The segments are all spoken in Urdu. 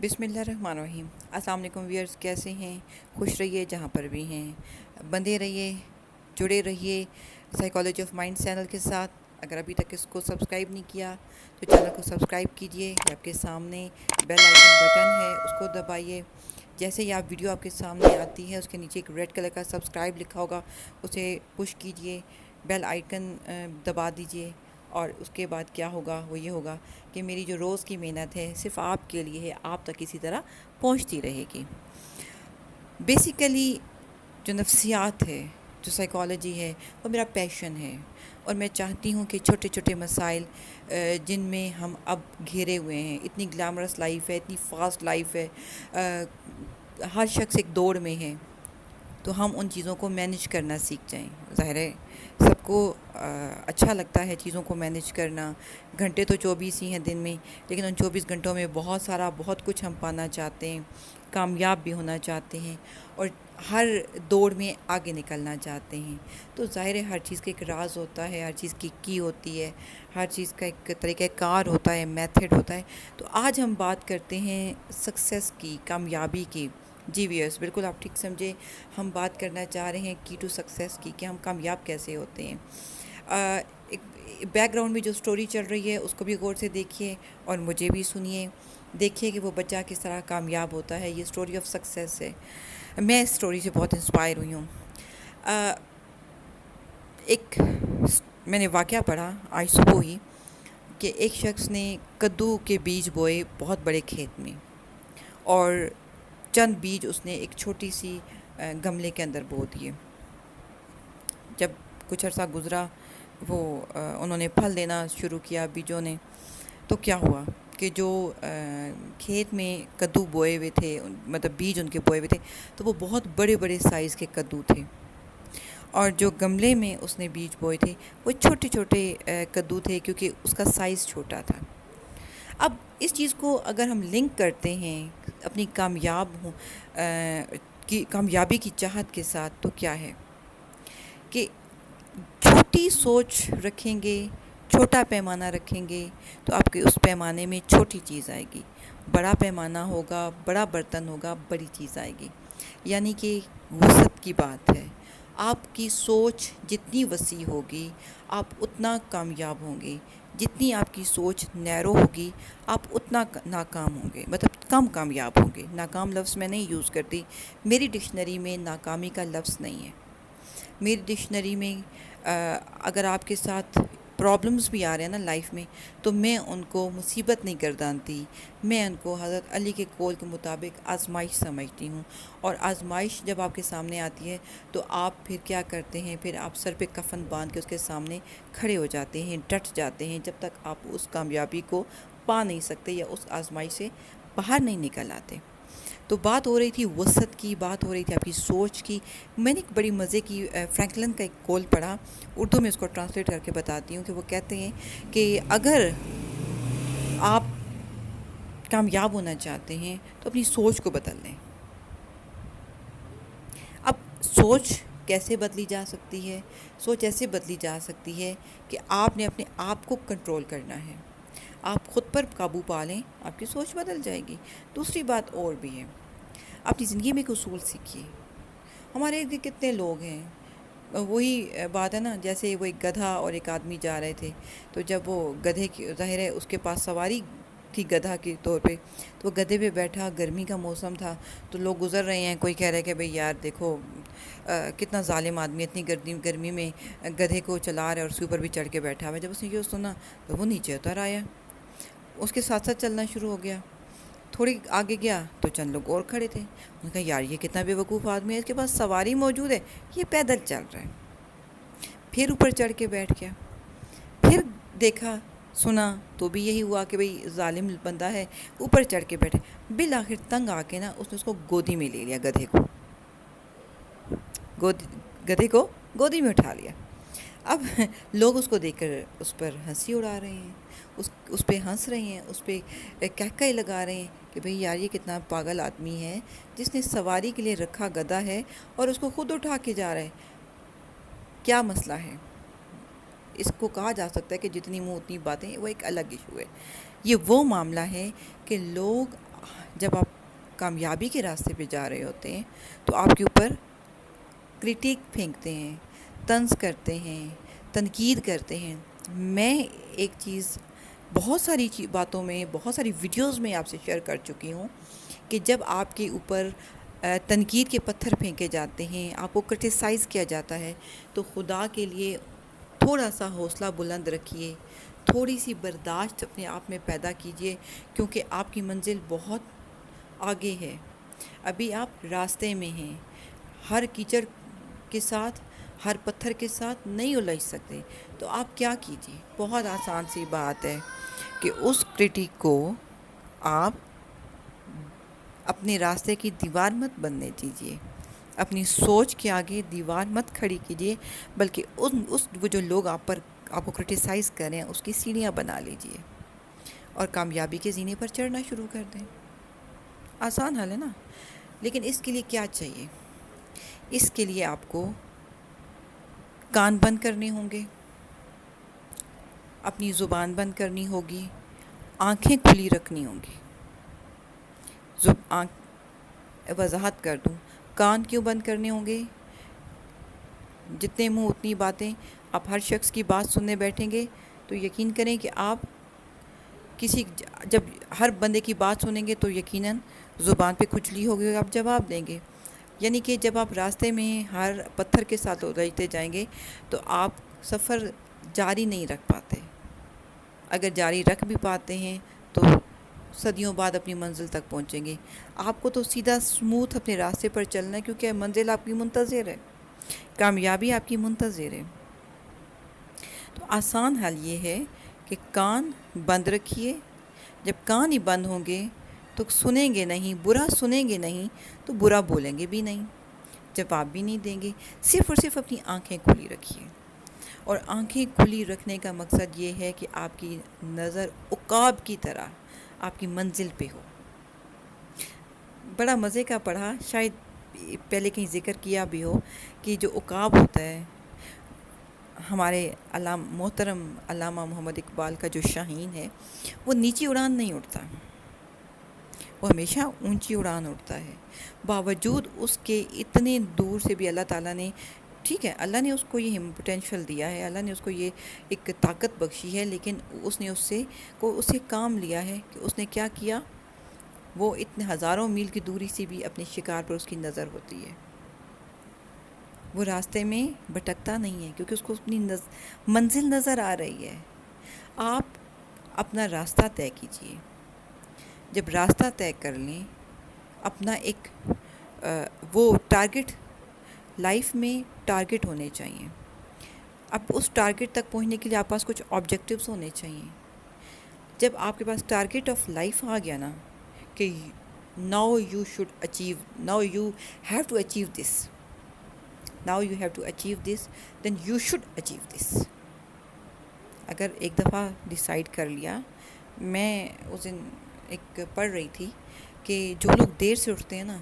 بسم اللہ الرحمن الرحیم۔ السلام علیکم ویئرز، کیسے ہیں؟ خوش رہیے جہاں پر بھی ہیں، بندے رہیے، جڑے رہیے سائیکالوجی آف مائنڈ چینل کے ساتھ۔ اگر ابھی تک اس کو سبسکرائب نہیں کیا تو چینل کو سبسکرائب کیجئے۔ یہ آپ کے سامنے بیل آئیکن بٹن ہے، اس کو دبائیے۔ جیسے ہی آپ ویڈیو آپ کے سامنے آتی ہے، اس کے نیچے ایک ریڈ کلر کا سبسکرائب لکھا ہوگا، اسے پش کیجئے، بیل آئیکن دبا دیجئے۔ اور اس کے بعد کیا ہوگا؟ وہ یہ ہوگا کہ میری جو روز کی محنت ہے صرف آپ کے لیے ہے، آپ تک اسی طرح پہنچتی رہے گی۔ بیسیکلی جو نفسیات ہے، جو سائیکالوجی ہے، وہ میرا پیشن ہے، اور میں چاہتی ہوں کہ چھوٹے چھوٹے مسائل جن میں ہم اب گھیرے ہوئے ہیں، اتنی گلیمرس لائف ہے، اتنی فاسٹ لائف ہے، ہر شخص ایک دوڑ میں ہے، تو ہم ان چیزوں کو مینیج کرنا سیکھ جائیں۔ ظاہر ہے سب کو اچھا لگتا ہے چیزوں کو مینیج کرنا۔ گھنٹے تو 24 ہی ہیں دن میں، لیکن ان 24 گھنٹوں میں بہت کچھ ہم پانا چاہتے ہیں، کامیاب بھی ہونا چاہتے ہیں، اور ہر دوڑ میں آگے نکلنا چاہتے ہیں۔ تو ظاہر ہے ہر چیز کا ایک راز ہوتا ہے، ہر چیز کی ہوتی ہے، ہر چیز کا ایک طریقہ کار ہوتا ہے، میتھڈ ہوتا ہے۔ تو آج ہم بات کرتے ہیں سکسیس کی، کامیابی کی۔ جی ویئرس، بالکل آپ ٹھیک سمجھے، ہم بات کرنا چاہ رہے ہیں کی ٹو سکسیس کی، کہ ہم کامیاب کیسے ہوتے ہیں۔ ایک بیک گراؤنڈ میں جو سٹوری چل رہی ہے اس کو بھی غور سے دیکھیے، اور مجھے بھی سنیے، دیکھیے کہ وہ بچہ کس طرح کامیاب ہوتا ہے۔ یہ سٹوری آف سکسیس ہے۔ میں اس سٹوری سے بہت انسپائر ہوئی ہوں۔ ایک میں نے واقعہ پڑھا آج صبح ہی، کہ ایک شخص نے کدو کے بیج بوئے بہت بڑے کھیت میں، اور چند بیج اس نے ایک چھوٹی سی گملے کے اندر بو دیے۔ جب کچھ عرصہ گزرا، وہ انہوں نے پھل دینا شروع کیا بیجوں نے، تو کیا ہوا کہ جو کھیت میں کدو بوئے ہوئے تھے، مطلب بیج ان کے بوئے ہوئے تھے، تو وہ بہت بڑے بڑے سائز کے کدو تھے، اور جو گملے میں اس نے بیج بوئے تھے وہ چھوٹے چھوٹے کدو تھے، کیونکہ اس کا سائز چھوٹا تھا۔ اب اس چیز کو اگر ہم لنک کرتے ہیں اپنی کامیابی کی چاہت کے ساتھ، تو کیا ہے کہ چھوٹی سوچ رکھیں گے، چھوٹا پیمانہ رکھیں گے، تو آپ کے اس پیمانے میں چھوٹی چیز آئے گی۔ بڑا پیمانہ ہوگا، بڑا برتن ہوگا، بڑی چیز آئے گی۔ یعنی کہ وسعت کی بات ہے۔ آپ کی سوچ جتنی وسیع ہوگی، آپ اتنا کامیاب ہوں گے۔ جتنی آپ کی سوچ نیرو ہوگی، آپ اتنا ناکام ہوں گے، مطلب کم کامیاب ہوں گے۔ ناکام لفظ میں نہیں یوز کرتی، میری ڈکشنری میں ناکامی کا لفظ نہیں ہے۔ میری ڈکشنری میں اگر آپ کے ساتھ پرابلمز بھی آ رہے ہیں نا لائف میں، تو میں ان کو مصیبت نہیں گردانتی، میں ان کو حضرت علی کے قول کے مطابق آزمائش سمجھتی ہوں۔ اور آزمائش جب آپ کے سامنے آتی ہے تو آپ پھر کیا کرتے ہیں؟ پھر آپ سر پہ کفن باندھ کے اس کے سامنے کھڑے ہو جاتے ہیں، ڈٹ جاتے ہیں، جب تک آپ اس کامیابی کو پا نہیں سکتے یا اس آزمائش سے باہر نہیں نکل آتے۔ تو بات ہو رہی تھی وسعت کی، بات ہو رہی تھی آپ کی سوچ کی۔ میں نے ایک بڑی مزے کی فرینکلن کا ایک قول پڑھا، اردو میں اس کو ٹرانسلیٹ کر کے بتاتی ہوں، کہ وہ کہتے ہیں کہ اگر آپ کامیاب ہونا چاہتے ہیں تو اپنی سوچ کو بدل لیں۔ اب سوچ کیسے بدلی جا سکتی ہے؟ سوچ ایسے بدلی جا سکتی ہے کہ آپ نے اپنے آپ کو کنٹرول کرنا ہے۔ آپ خود پر قابو پا لیں، آپ کی سوچ بدل جائے گی۔ دوسری بات اور بھی ہے، اپنی زندگی میں ایک اصول سیکھیے۔ ہمارے ارد گرد کتنے لوگ ہیں، وہی بات ہے نا، جیسے وہ ایک گدھا اور ایک آدمی جا رہے تھے، تو جب وہ گدھے کی، ظاہر ہے اس کے پاس سواری تھی گدھا کے طور پہ، تو وہ گدھے پہ بیٹھا، گرمی کا موسم تھا، تو لوگ گزر رہے ہیں، کوئی کہہ رہا ہے کہ بھئی یار دیکھو کتنا ظالم آدمی، اتنی گرمی میں گدھے کو چلا رہا ہے اور اس کے اوپر بھی چڑھ کے بیٹھا ہوا ہے۔ جب اس نے یہ سنا تو وہ نیچے اتر آیا، اس کے ساتھ ساتھ چلنا شروع ہو گیا۔ تھوڑی آگے گیا تو چند لوگ اور کھڑے تھے، انہوں نے کہا یار یہ کتنا بے وقوف آدمی ہے، اس کے پاس سواری موجود ہے، یہ پیدل چل رہا ہے۔ پھر اوپر چڑھ کے بیٹھ گیا، پھر دیکھا سنا تو بھی یہی ہوا کہ بھئی ظالم بندہ ہے، اوپر چڑھ کے بیٹھے۔ بالآخر تنگ آ کے نا اس نے اس کو گودی میں لے لیا، گدھے کو گودی میں اٹھا لیا۔ اب لوگ اس کو دیکھ کر اس پر ہنسی اڑا رہے ہیں، اس پہ ہنس رہے ہیں، اس پہ کہکے لگا رہے ہیں کہ بھئی یار یہ کتنا پاگل آدمی ہے، جس نے سواری کے لیے رکھا گدھا ہے اور اس کو خود اٹھا کے جا رہا ہے۔ کیا مسئلہ ہے؟ اس کو کہا جا سکتا ہے کہ جتنی منہ اتنی باتیں، وہ ایک الگ ایشو ہے۔ یہ وہ معاملہ ہے کہ لوگ جب آپ کامیابی کے راستے پہ جا رہے ہوتے ہیں تو آپ کے اوپر کرٹیک پھینکتے ہیں، طنز کرتے ہیں، تنقید کرتے ہیں۔ میں ایک چیز بہت ساری باتوں میں، بہت ساری ویڈیوز میں آپ سے شیئر کر چکی ہوں کہ جب آپ کے اوپر تنقید کے پتھر پھینکے جاتے ہیں، آپ کو کرٹیسائز کیا جاتا ہے، تو خدا کے لیے تھوڑا سا حوصلہ بلند رکھیے، تھوڑی سی برداشت اپنے آپ میں پیدا کیجئے، کیونکہ آپ کی منزل بہت آگے ہے۔ ابھی آپ راستے میں ہیں، ہر کیچڑ کے ساتھ، ہر پتھر کے ساتھ نہیں الجھ سکتے، تو آپ کیا کیجئے؟ بہت آسان سی بات ہے کہ اس کرٹیک کو آپ اپنے راستے کی دیوار مت بننے دیجیے، اپنی سوچ کے آگے دیوار مت کھڑی کیجیے، بلکہ وہ جو لوگ آپ کو کرٹیسائز کر رہے ہیں اس کی سیڑھیاں بنا لیجیے اور کامیابی کے زینے پر چڑھنا شروع کر دیں۔ آسان حل ہے نا؟ لیکن اس کے لیے کیا چاہیے؟ اس کے لیے آپ کو کان بند کرنے ہوں گے، اپنی زبان بند کرنی ہوگی، آنکھیں کھلی رکھنی ہوں گی۔ وضاحت کر دوں، کان کیوں بند کرنے ہوں گے؟ جتنے منہ اتنی باتیں۔ آپ ہر شخص کی بات سننے بیٹھیں گے تو یقین کریں کہ آپ جب ہر بندے کی بات سنیں گے تو یقیناً زبان پہ کھجلی ہوگی، آپ جواب دیں گے۔ یعنی کہ جب آپ راستے میں ہر پتھر کے ساتھ الجھتے جائیں گے تو آپ سفر جاری نہیں رکھ پاتے۔ اگر جاری رکھ بھی پاتے ہیں تو صدیوں بعد اپنی منزل تک پہنچیں گے۔ آپ کو تو سیدھا سموتھ اپنے راستے پر چلنا ہے، کیونکہ منزل آپ کی منتظر ہے، کامیابی آپ کی منتظر ہے۔ تو آسان حل یہ ہے کہ کان بند رکھیے۔ جب کان ہی بند ہوں گے تو سنیں گے نہیں، برا سنیں گے نہیں تو برا بولیں گے بھی نہیں، جواب بھی نہیں دیں گے۔ صرف اور صرف اپنی آنکھیں کھلی رکھیے، اور آنکھیں کھلی رکھنے کا مقصد یہ ہے کہ آپ کی نظر عقاب کی طرح آپ کی منزل پہ ہو۔ بڑا مزے کا پڑھا، شاید پہلے کہیں ذکر کیا بھی ہو کہ جو عقاب ہوتا ہے، ہمارے محترم علامہ محمد اقبال کا جو شاہین ہے، وہ نیچی اڑان نہیں اڑتا، وہ ہمیشہ اونچی اڑان اڑتا ہے۔ باوجود اس کے اتنے دور سے بھی اللہ تعالیٰ نے، ٹھیک ہے، اللہ نے اس کو یہ پوٹینشیل دیا ہے، اللہ نے اس کو یہ ایک طاقت بخشی ہے، لیکن اس نے اس سے کام لیا ہے کہ اس نے کیا کیا، وہ اتنے ہزاروں میل کی دوری سے بھی اپنے شکار پر اس کی نظر ہوتی ہے۔ وہ راستے میں بھٹکتا نہیں ہے کیونکہ اس کو اپنی منزل نظر آ رہی ہے۔ آپ اپنا راستہ طے کیجئے۔ جب راستہ طے کر لیں، اپنا ایک وہ ٹارگٹ، لائف میں ٹارگٹ ہونے چاہیے۔ اب اس ٹارگٹ تک پہنچنے کے لیے آپ پاس کچھ آبجیکٹیوز ہونے چاہیے۔ جب آپ کے پاس ٹارگٹ آف لائف آ گیا نا کہ now you have to achieve this, now you have to achieve this, then you should achieve this۔ اگر ایک دفعہ ڈیسائیڈ کر لیا، میں اس دن ایک پڑھ رہی تھی کہ جو لوگ دیر سے اٹھتے ہیں نا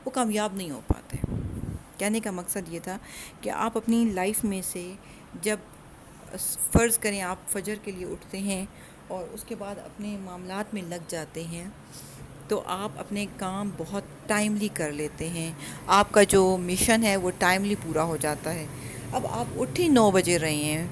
وہ کامیاب نہیں ہو پاتے۔ کہنے کا مقصد یہ تھا کہ آپ اپنی لائف میں سے جب فرض کریں آپ فجر کے لیے اٹھتے ہیں اور اس کے بعد اپنے معاملات میں لگ جاتے ہیں تو آپ اپنے کام بہت ٹائملی کر لیتے ہیں، آپ کا جو مشن ہے وہ ٹائملی پورا ہو جاتا ہے۔ اب آپ اٹھ ہی 9 بجے رہے ہیں،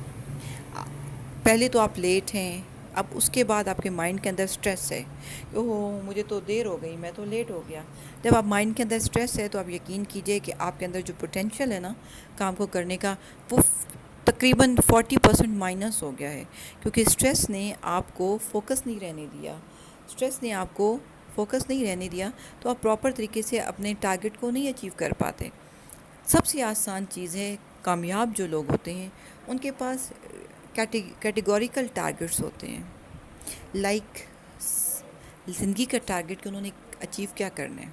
پہلے تو آپ لیٹ ہیں، اب اس کے بعد آپ کے مائنڈ کے اندر سٹریس ہے کہ اوہ مجھے تو دیر ہو گئی، میں تو لیٹ ہو گیا۔ جب آپ مائنڈ کے اندر سٹریس ہے تو آپ یقین کیجئے کہ آپ کے اندر جو پوٹینشیل ہے نا کام کو کرنے کا، وہ تقریباً 40% مائنس ہو گیا ہے، کیونکہ سٹریس نے آپ کو فوکس نہیں رہنے دیا۔ سٹریس نے آپ کو فوکس نہیں رہنے دیا تو آپ پراپر طریقے سے اپنے ٹارگٹ کو نہیں اچیو کر پاتے۔ سب سے آسان چیز ہے، کامیاب جو لوگ ہوتے ہیں ان کے پاس کیٹیگوریکل ٹارگٹس ہوتے ہیں، لائک زندگی کا ٹارگٹ کہ انہوں نے اچیو کیا کرنا ہے۔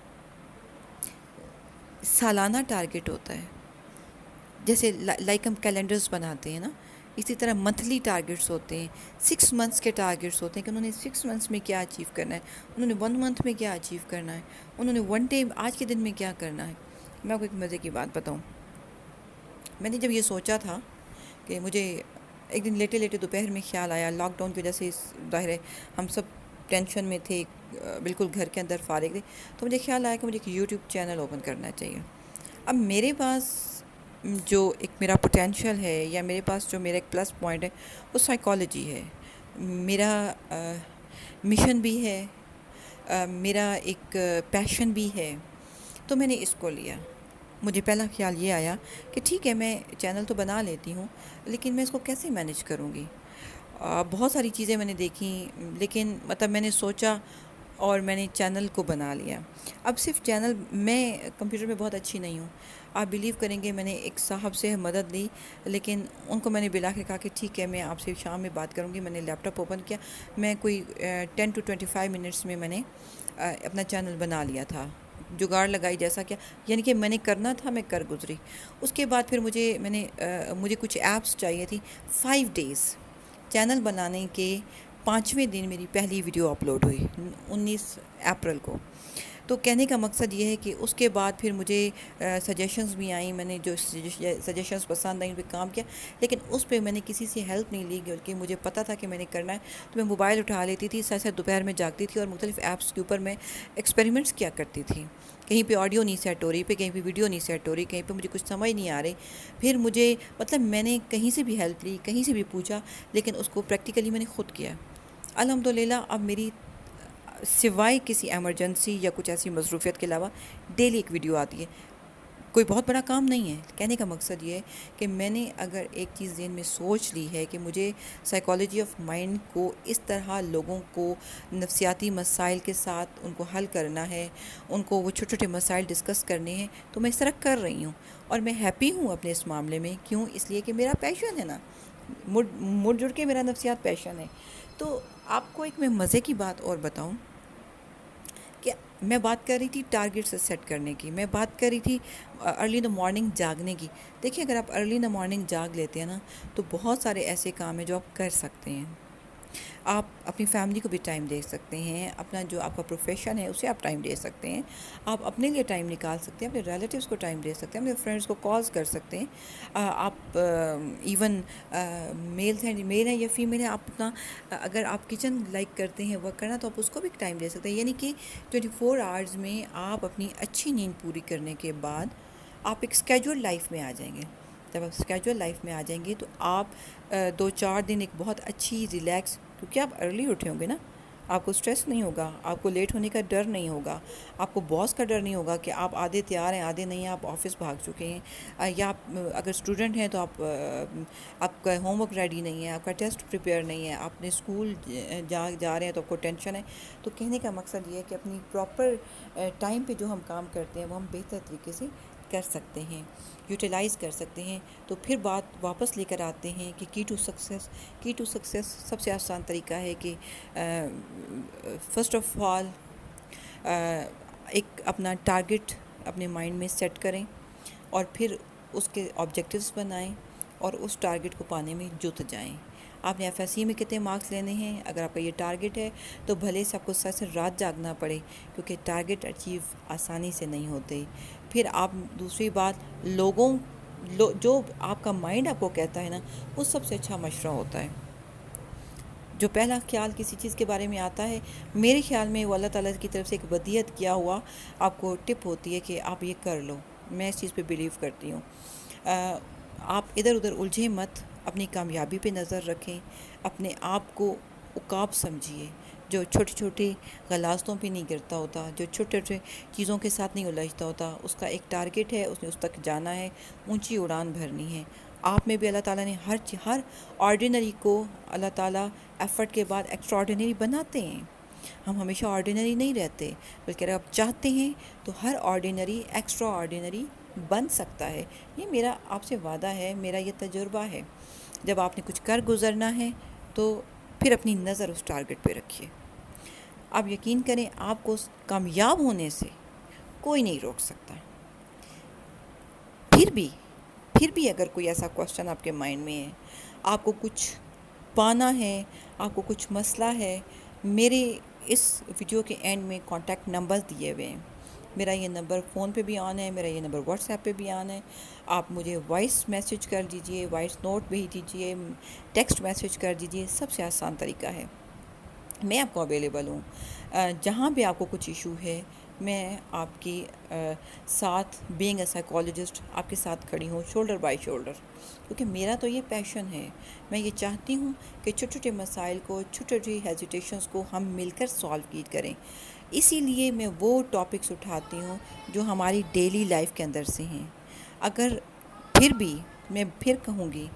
سالانہ ٹارگٹ ہوتا ہے، جیسے لائک ہم کیلنڈرز بناتے ہیں نا، اسی طرح منتھلی ٹارگٹس ہوتے ہیں، 6 منتھس کے ٹارگٹس ہوتے ہیں کہ انہوں نے 6 منتھس میں کیا اچیو کرنا ہے، انہوں نے 1 منتھ میں کیا اچیو کرنا ہے، انہوں نے 1 ڈے آج کے دن میں کیا کرنا ہے۔ میں آپ کو ایک مزے کی بات بتاؤں، میں نے جب یہ سوچا تھا کہ مجھے ایک دن لیٹے لیٹے دوپہر میں خیال آیا، لاک ڈاؤن کی وجہ سے ظاہر ہے ہم سب ٹینشن میں تھے، بالکل گھر کے اندر فارغ تھی، تو مجھے خیال آیا کہ مجھے ایک یوٹیوب چینل اوپن کرنا چاہیے۔ اب میرے پاس جو ایک میرا پوٹینشیل ہے، یا میرے پاس جو میرا ایک پلس پوائنٹ ہے، وہ سائیکالوجی ہے۔ میرا مشن بھی ہے، میرا ایک پیشن بھی ہے، تو میں نے اس کو لیا۔ مجھے پہلا خیال یہ آیا کہ ٹھیک ہے، میں چینل تو بنا لیتی ہوں، لیکن میں اس کو کیسے مینیج کروں گی؟ بہت ساری چیزیں میں نے دیکھیں، لیکن مطلب میں نے سوچا اور میں نے چینل کو بنا لیا۔ اب صرف چینل، میں کمپیوٹر میں بہت اچھی نہیں ہوں، آپ بلیو کریں گے، میں نے ایک صاحب سے مدد لی، لیکن ان کو میں نے بالآخر کہا کہ ٹھیک ہے، میں آپ سے شام میں بات کروں گی۔ میں نے لیپ ٹاپ اوپن کیا، میں کوئی 10 to 25 منٹس میں نے اپنا چینل بنا لیا تھا، جگاڑ لگائی جیسا کیا، یعنی کہ میں نے کرنا تھا، میں کر گزری۔ اس کے بعد پھر مجھے کچھ ایپس چاہیے تھی۔ 5 days چینل بنانے کے 5ویں دن میری پہلی ویڈیو اپلوڈ ہوئی، 19 اپریل کو۔ تو کہنے کا مقصد یہ ہے کہ اس کے بعد پھر مجھے سجیشنز بھی آئیں، میں نے جو سجیشنز پسند آئیں ان پہ کام کیا، لیکن اس پہ میں نے کسی سے ہیلپ نہیں لی، بلکہ مجھے پتہ تھا کہ میں نے کرنا ہے۔ تو میں موبائل اٹھا لیتی تھی، ساتھ ساتھ دوپہر میں جاگتی تھی اور مختلف ایپس کے اوپر میں ایکسپیریمنٹس کیا کرتی تھی۔ کہیں پہ آڈیو نہیں سیٹ ہو رہی، کہیں پہ ویڈیو نہیں سیٹ ہو رہی، کہیں پہ مجھے کچھ سمجھ نہیں آ رہی، پھر مجھے مطلب میں نے کہیں سے بھی ہیلپ لی، کہیں سے بھی پوچھا، لیکن اس کو پریکٹیکلی میں نے خود کیا۔ الحمدللہ اب میری سوائے کسی ایمرجنسی یا کچھ ایسی مصروفیت کے علاوہ ڈیلی ایک ویڈیو آتی ہے۔ کوئی بہت بڑا کام نہیں ہے، کہنے کا مقصد یہ ہے کہ میں نے اگر ایک چیز ذہن میں سوچ لی ہے کہ مجھے سائیکالوجی آف مائنڈ کو اس طرح لوگوں کو نفسیاتی مسائل کے ساتھ ان کو حل کرنا ہے، ان کو وہ چھوٹے چھوٹے مسائل ڈسکس کرنے ہیں، تو میں اس طرح کر رہی ہوں، اور میں ہیپی ہوں اپنے اس معاملے میں۔ کیوں؟ اس لیے کہ میرا پیشن ہے نا، مڑ جڑ کے میرا نفسیات پیشن ہے۔ تو آپ کو ایک میں مزے کی بات اور بتاؤں کہ میں بات کر رہی تھی ٹارگٹ سے سیٹ کرنے کی، میں بات کر رہی تھی ارلی ان دا مارننگ جاگنے کی۔ دیکھیں، اگر آپ ارلی ان دا مارننگ جاگ لیتے ہیں نا، تو بہت سارے ایسے کام ہیں جو آپ کر سکتے ہیں۔ آپ اپنی فیملی کو بھی ٹائم دے سکتے ہیں، اپنا جو آپ کا پروفیشن ہے اسے آپ ٹائم دے سکتے ہیں، آپ اپنے لیے ٹائم نکال سکتے ہیں، اپنے ریلیٹیوز کو ٹائم دے سکتے ہیں، اپنے فرینڈس کو کالز کر سکتے ہیں۔ آپ ایون میل ہے یا فیمیل ہے، آپ اپنا اگر آپ کچن لائک کرتے ہیں ورک کرنا، تو آپ اس کو بھی ٹائم دے سکتے ہیں۔ یعنی کہ 24 آورز میں آپ اپنی اچھی نیند پوری کرنے کے بعد آپ ایک اسکیجول لائف میں آ جائیں گے۔ جب آپ اسکیجول لائف میں آ جائیں گے تو آپ 2-4 دن ایک بہت اچھی ریلیکس، کیونکہ آپ ارلی اٹھے ہوں گے نا، آپ کو سٹریس نہیں ہوگا، آپ کو لیٹ ہونے کا ڈر نہیں ہوگا، آپ کو باس کا ڈر نہیں ہوگا کہ آپ آدھے تیار ہیں آدھے نہیں ہیں، آپ آفس بھاگ چکے ہیں، یا آپ اگر اسٹوڈنٹ ہیں تو آپ کا ہوم ورک ریڈی نہیں ہے، آپ کا ٹیسٹ پریپیئر نہیں ہے، آپ نے اسکول جا رہے ہیں تو آپ کو ٹینشن ہے۔ تو کہنے کا مقصد یہ ہے کہ اپنی پراپر ٹائم پہ جو ہم کام کرتے ہیں وہ ہم بہتر طریقے سے کر سکتے ہیں، یوٹیلائز کر سکتے ہیں۔ تو پھر بات واپس لے کر آتے ہیں کہ کی ٹو سکسیس سب سے آسان طریقہ ہے کہ فرسٹ آف آل ایک اپنا ٹارگٹ اپنے مائنڈ میں سیٹ کریں، اور پھر اس کے آبجیکٹیوز بنائیں، اور اس ٹارگٹ کو پانے میں جت جائیں۔ آپ نے ایف ایس سی میں کتنے مارکس لینے ہیں، اگر آپ کا یہ ٹارگٹ ہے تو بھلے سے آپ کو سر رات جاگنا پڑے، کیونکہ ٹارگٹ اچیو آسانی سے نہیں ہوتے۔ پھر آپ دوسری بات، جو آپ کا مائنڈ آپ کو کہتا ہے نا، وہ سب سے اچھا مشورہ ہوتا ہے۔ جو پہلا خیال کسی چیز کے بارے میں آتا ہے، میرے خیال میں وہ اللہ تعالیٰ کی طرف سے ایک ودیعت کیا ہوا آپ کو ٹپ ہوتی ہے کہ آپ یہ کر لو۔ میں اس چیز پہ بلیو کرتی ہوں۔ آپ ادھر ادھر الجھے مت، اپنی کامیابی پہ نظر رکھیں، اپنے آپ کو عقاب سمجھیے، جو چھوٹی چھوٹی غلاظتوں پہ نہیں گرتا ہوتا، جو چھوٹے چھوٹے چیزوں کے ساتھ نہیں الجھتا ہوتا، اس کا ایک ٹارگٹ ہے، اس نے اس تک جانا ہے، اونچی اڑان بھرنی ہے۔ آپ میں بھی اللہ تعالیٰ نے ہر آرڈینری کو اللہ تعالیٰ ایفرٹ کے بعد ایکسٹرا آرڈینری بناتے ہیں۔ ہم ہمیشہ آرڈینری نہیں رہتے، بلکہ اگر آپ چاہتے ہیں تو ہر آرڈینری ایکسٹرا آرڈینری بن سکتا ہے۔ یہ میرا آپ سے وعدہ ہے، میرا یہ تجربہ ہے۔ جب آپ نے کچھ کر گزرنا ہے تو پھر اپنی نظر اس ٹارگٹ پہ رکھیے۔ آپ یقین کریں، آپ کو کامیاب ہونے سے کوئی نہیں روک سکتا۔ پھر بھی اگر کوئی ایسا کوشچن آپ کے مائنڈ میں ہے، آپ کو کچھ پانا ہے، آپ کو کچھ مسئلہ ہے، میرے اس ویڈیو کے اینڈ میں کانٹیکٹ نمبر دیے ہوئے ہیں۔ میرا یہ نمبر فون پہ بھی آن ہے، میرا یہ نمبر واٹس ایپ پہ بھی آن ہے۔ آپ مجھے وائس میسج کر دیجئے، وائس نوٹ بھیج دیجئے، ٹیکسٹ میسج کر دیجئے، سب سے آسان طریقہ ہے۔ میں آپ کو اویلیبل ہوں۔ جہاں بھی آپ کو کچھ ایشو ہے میں آپ کی ساتھ بینگ اے سائیکالوجسٹ آپ کے ساتھ کھڑی ہوں شولڈر بائی شولڈر، کیونکہ میرا تو یہ پیشن ہے۔ میں یہ چاہتی ہوں کہ چھوٹے چھوٹے مسائل کو، چھوٹی چھوٹی ہیزیٹیشنس کو ہم مل کر سالو کی کریں۔ اسی لیے میں وہ ٹاپکس اٹھاتی ہوں جو ہماری ڈیلی لائف کے اندر سے ہیں۔ اگر پھر بھی میں پھر کہوں گی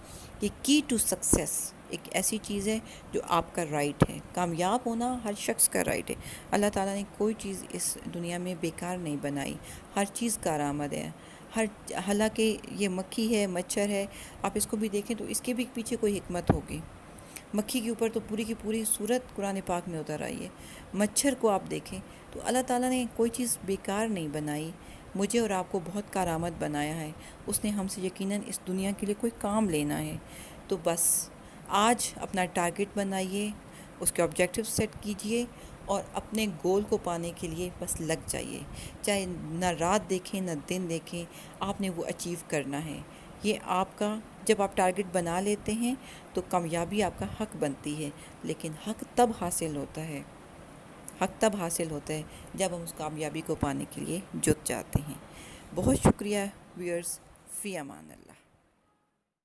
کہ کی ٹو سکسیس ایک ایسی چیز ہے جو آپ کا رائٹ ہے۔ کامیاب ہونا ہر شخص کا رائٹ ہے۔ اللہ تعالیٰ نے کوئی چیز اس دنیا میں بیکار نہیں بنائی، ہر چیز کارآمد ہے۔ حالانکہ یہ مکھی ہے، مچھر ہے، آپ اس کو بھی دیکھیں تو اس کے بھی پیچھے کوئی حکمت ہوگی۔ مکھی کے اوپر تو پوری کی پوری صورت قرآن پاک میں اتر آئی ہے۔ مچھر کو آپ دیکھیں تو اللہ تعالیٰ نے کوئی چیز بیکار نہیں بنائی، مجھے اور آپ کو بہت کارآمد بنایا ہے۔ اس نے ہم سے یقیناً اس دنیا کے لیے کوئی کام لینا ہے۔ تو بس آج اپنا ٹارگٹ بنائیے، اس کے آبجیکٹیو سیٹ کیجئے اور اپنے گول کو پانے کے لیے بس لگ جائیے۔ چاہے نہ رات دیکھیں نہ دن دیکھیں، آپ نے وہ اچیو کرنا ہے۔ یہ آپ کا، جب آپ ٹارگٹ بنا لیتے ہیں تو کامیابی آپ کا حق بنتی ہے، لیکن حق تب حاصل ہوتا ہے، حق تب حاصل ہوتا ہے جب ہم اس کامیابی کو پانے کے لیے جت جاتے ہیں۔ بہت شکریہ ویئرز، فی امان اللہ۔